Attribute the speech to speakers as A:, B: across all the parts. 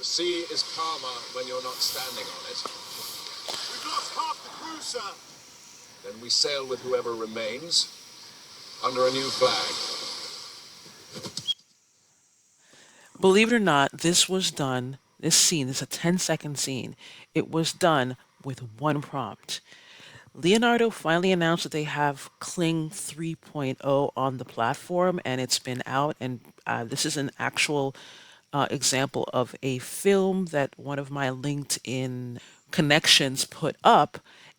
A: The sea is calmer when you're not standing on it.
B: We've lost half the crew, sir.
A: Then we sail with whoever remains under a new flag.
C: Believe it or not, this scene is a 10-second scene. It was done with one prompt. Leonardo finally announced that they have Kling 3.0 on the platform, and it's been out. And this is an actual example of a film that one of my LinkedIn connections put up,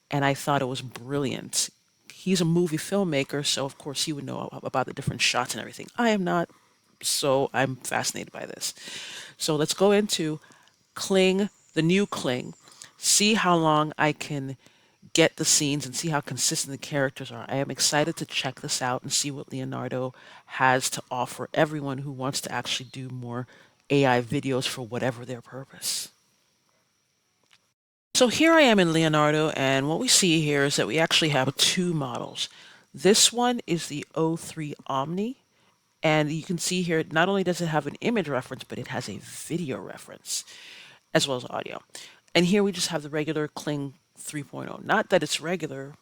C: and I thought it was brilliant. He's a movie filmmaker, so of course he would know about the different shots and everything. I am not, so I'm fascinated by this. So let's go into Kling, the new Kling, see how long I can get the scenes and see how consistent the characters are. I am excited to check this out and see what Leonardo has to offer everyone who wants to actually do more AI videos for whatever their purpose. So here I am in Leonardo, and what we see here is that we actually have two models. This one is the O3 Omni, and you can see here, not only does it have an image reference, but it has a video reference, as well as audio. And here we just have the regular Kling 3.0. Not that it's regular,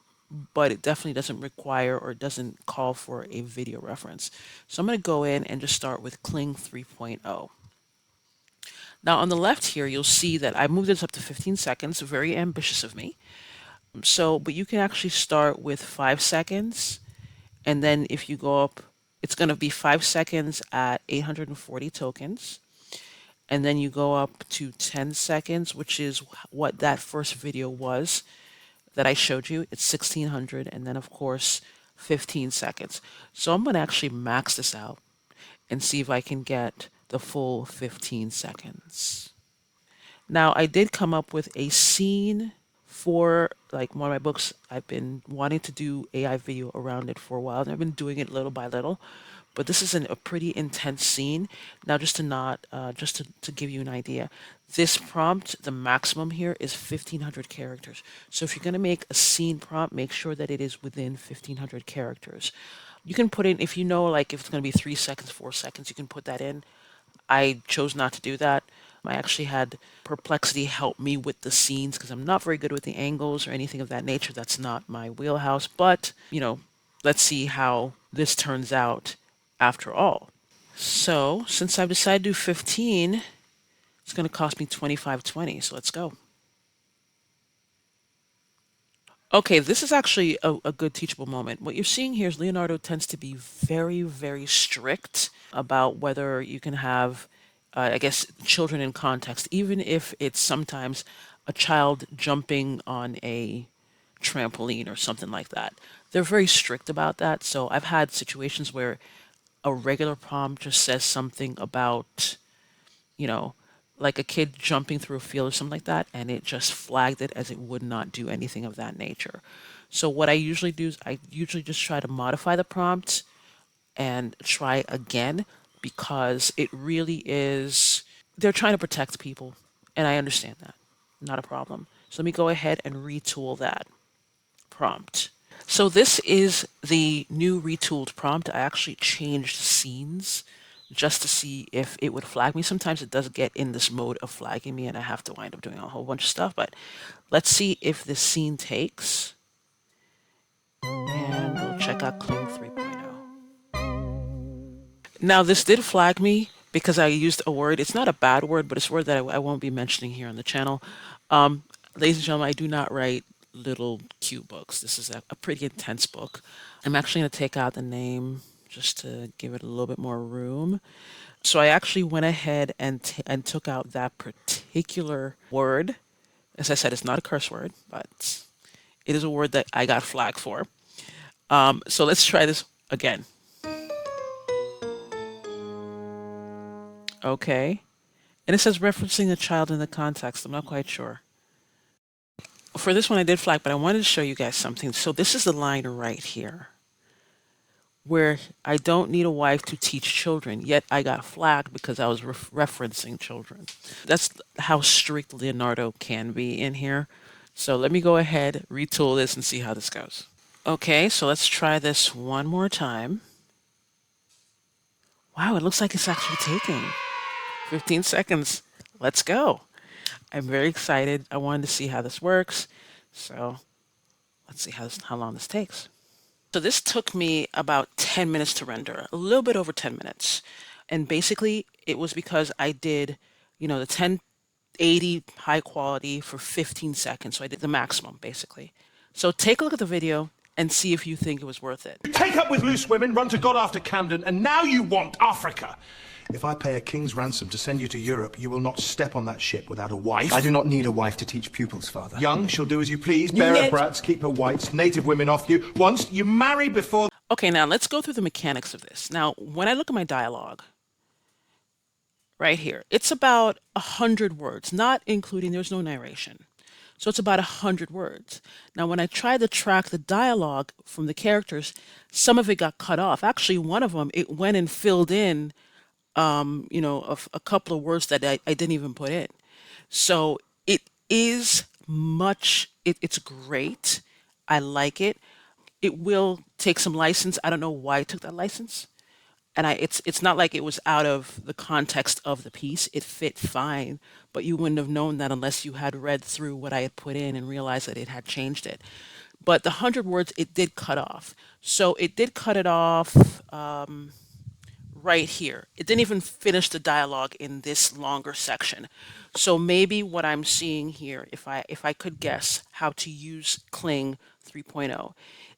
C: but it definitely doesn't require or doesn't call for a video reference. So I'm going to go in and just start with Kling 3.0. Now on the left here, you'll see that I moved this up to 15 seconds, very ambitious of me. But you can actually start with 5 seconds, and then if you go up, it's going to be 5 seconds at 840 tokens. And then you go up to 10 seconds, which is what that first video was that I showed you. It's 1600, and then of course 15 seconds. So I'm going to actually max this out and see if I can get the full 15 seconds. Now I did come up with a scene for like one of my books. I've been wanting to do AI video around it for a while, and I've been doing it little by little. But this is a pretty intense scene. Now, just to give you an idea, this prompt, the maximum here is 1500 characters. So if you're going to make a scene prompt, make sure that it is within 1500 characters. You can put in, if you know, like if it's going to be 3 seconds, 4 seconds, you can put that in. I chose not to do that. I actually had Perplexity help me with the scenes because I'm not very good with the angles or anything of that nature. That's not my wheelhouse. But, let's see how this turns out after all. So since I've decided to do 15, it's going to cost me $25.20. So let's go. Okay, this is actually a good teachable moment. What you're seeing here is Leonardo tends to be very, very strict about whether you can have, I guess, children in context, even if it's sometimes a child jumping on a trampoline or something like that. They're very strict about that. So I've had situations where a regular prompt just says something about, like a kid jumping through a field or something like that, and it just flagged it as it would not do anything of that nature. So what I usually do is I usually just try to modify the prompt and try again, because it really is, they're trying to protect people, and I understand that. Not a problem. So let me go ahead and retool that prompt. So this is the new retooled prompt. I actually changed scenes just to see if it would flag me. Sometimes it does get in this mode of flagging me and I have to wind up doing a whole bunch of stuff, but let's see if this scene takes. And we'll check out Kling 3.0. Now this did flag me because I used a word. It's not a bad word, but it's a word that I won't be mentioning here on the channel. Ladies and gentlemen, I do not write little cute books. This is a pretty intense book. I'm actually going to take out the name just to give it a little bit more room. So I actually went ahead and took out that particular word. As I said, it's not a curse word, but it is a word that I got flagged for. So let's try this again. Okay. And it says referencing a child in the context. I'm not quite sure. For this one I did flag, but I wanted to show you guys something. So this is the line right here, where I don't need a wife to teach children, yet I got flagged because I was referencing children. That's how strict Leonardo can be in here. So let me go ahead, retool this, and see how this goes. Okay, so let's try this one more time. Wow, it looks like it's actually taking 15 seconds. let's go. I'm very excited. I wanted to see how this works. So let's see how long this takes. So this took me about 10 minutes to render, a little bit over 10 minutes. And basically it was because I did, the 1080 high quality for 15 seconds. So I did the maximum basically. So take a look at the video and see if you think it was worth it.
B: You take up with loose women, run to God after Camden, and now you want Africa. If I pay a king's ransom to send you to Europe, you will not step on that ship without a wife.
D: I do not need a wife to teach pupils, father.
B: Young, she'll do as you please, bear her brats, keep her whites, native women off you. Once you marry before...
C: Okay, now let's go through the mechanics of this. Now, when I look at my dialogue, right here, it's about 100 words, not including, there's no narration. So it's about 100 words. Now, when I tried to track the dialogue from the characters, some of it got cut off. Actually, one of them, it went and filled in a couple of words that I didn't even put in. So it is it's great. I like it. It will take some license. I don't know why it took that license. And it's not like it was out of the context of the piece. It fit fine, but you wouldn't have known that unless you had read through what I had put in and realized that it had changed it. But the 100 words, it did cut off. So it did cut it off right here. It didn't even finish the dialogue in this longer section. So maybe what I'm seeing here, if I could guess how to use Kling 3.0,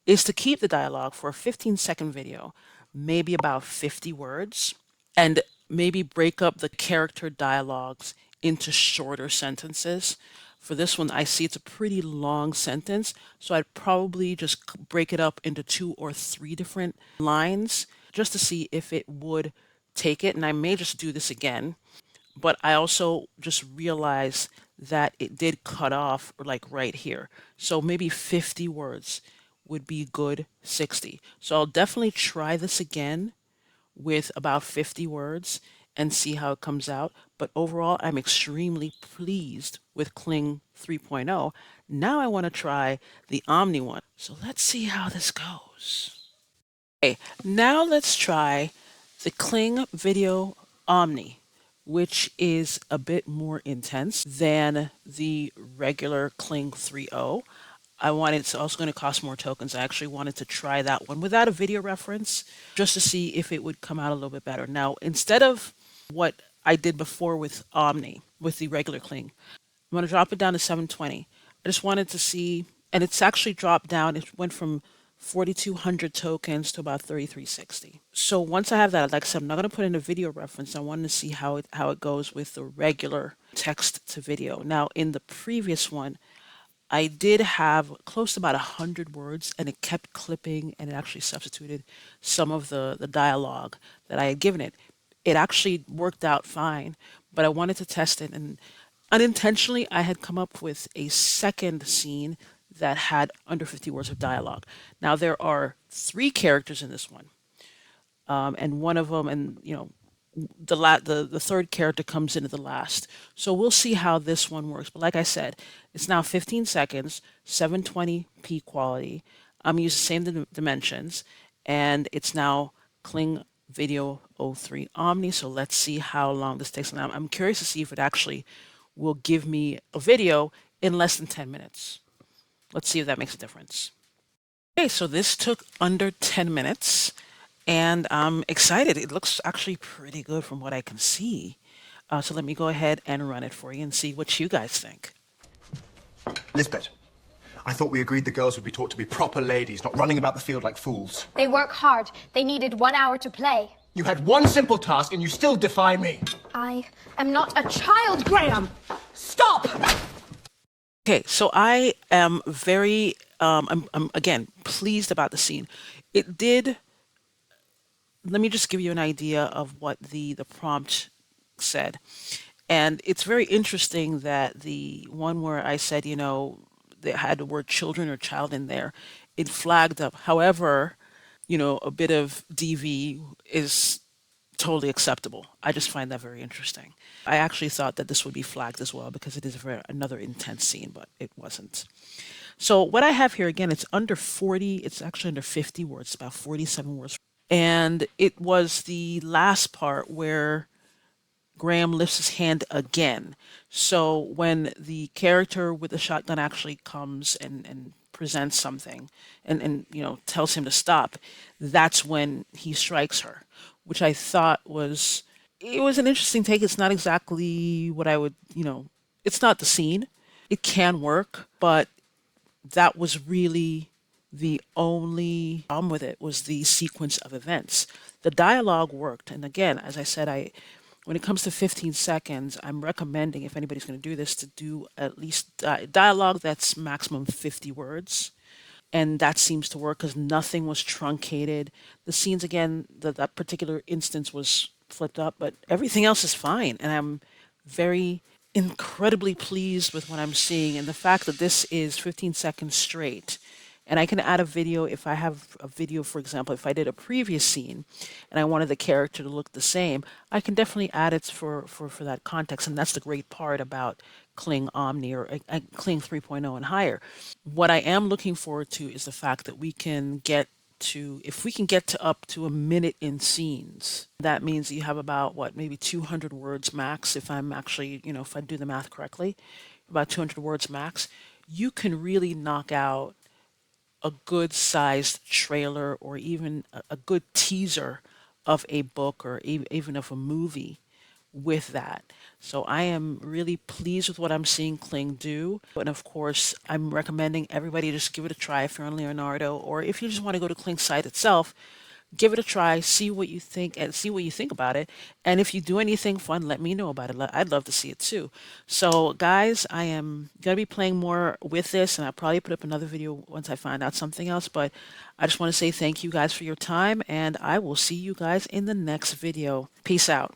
C: is to keep the dialogue for a 15-second video, maybe about 50 words, and maybe break up the character dialogues into shorter sentences. For this one, I see it's a pretty long sentence, so I'd probably just break it up into 2 or 3 different lines just to see if it would take it. And I may just do this again, but I also just realized that it did cut off like right here. So maybe 50 words would be good, 60. So I'll definitely try this again with about 50 words and see how it comes out. But overall, I'm extremely pleased with Kling 3.0. Now I want to try the Omni one. So let's see how this goes. Okay, now let's try the Kling Video Omni, which is a bit more intense than the regular Kling 3.0. It's also going to cost more tokens. I actually wanted to try that one without a video reference just to see if it would come out a little bit better. Now, instead of what I did before with Omni, with the regular Kling, I'm going to drop it down to 720. I just wanted to see, and it's actually dropped down. It went from 4,200 tokens to about 3,360. So once I have that, like I said, I'm not going to put in a video reference. I wanted to see how it goes with the regular text to video. Now, in the previous one, I did have close to about 100 words, and it kept clipping, and it actually substituted some of the dialogue that I had given it. It actually worked out fine, but I wanted to test it, and unintentionally, I had come up with a second scene that had under 50 words of dialogue. Now, there are 3 characters in this one, and one of them, and the third character comes into the last. So we'll see how this one works. But like I said, it's now 15 seconds, 720p quality. I'm using the same dimensions, and it's now Kling Video 03 Omni. So let's see how long this takes. Now I'm curious to see if it actually will give me a video in less than 10 minutes. Let's see if that makes a difference. Okay, so this took under 10 minutes. And I'm excited. It looks actually pretty good from what I can see. So let me go ahead and run it for you and see what you guys think.
D: Lisbeth, I thought we agreed the girls would be taught to be proper ladies, not running about the field like fools.
E: They work hard. They needed 1 hour to play.
D: You had one simple task and you still defy me.
E: I am not a child, Graham. Stop!
C: Okay, so I am very, I'm again pleased about the scene. It did. Let me just give you an idea of what the prompt said. And it's very interesting that the one where I said, they had the word children or child in there, it flagged up. However, a bit of DV is totally acceptable. I just find that very interesting. I actually thought that this would be flagged as well because it is another intense scene, but it wasn't. So what I have here, again, it's under 40, it's actually under 50 words, about 47 words. And it was the last part where Graham lifts his hand again. So when the character with the shotgun actually comes and presents something and tells him to stop, that's when he strikes her, which I thought was it was an interesting take. It's not exactly what I would, it's not the scene. It can work, but that was really the only problem with it was the sequence of events. The dialogue worked, and again, as I said, when it comes to 15 seconds, I'm recommending if anybody's going to do this to do at least dialogue that's maximum 50 words, and that seems to work because nothing was truncated. The scenes again, that particular instance was flipped up, but everything else is fine, and I'm very incredibly pleased with what I'm seeing and the fact that this is 15 seconds straight. And I can add a video if I have a video, for example, if I did a previous scene and I wanted the character to look the same, I can definitely add it for that context. And that's the great part about Kling Omni or Kling 3.0 and higher. What I am looking forward to is the fact that we can get to, if we can get to up to a minute in scenes, that means you have about what, maybe 200 words max. If I'm actually, if I do the math correctly, about 200 words max, you can really knock out a good sized trailer or even a good teaser of a book or even of a movie with that. So I am really pleased with what I'm seeing Kling do. And of course, I'm recommending everybody just give it a try if you're on Leonardo, or if you just want to go to Kling's site itself, give it a try, see what you think, and see what you think about it. And if you do anything fun, let me know about it. I'd love to see it too. So guys, I am going to be playing more with this, and I'll probably put up another video once I find out something else. But I just want to say thank you guys for your time, and I will see you guys in the next video. Peace out.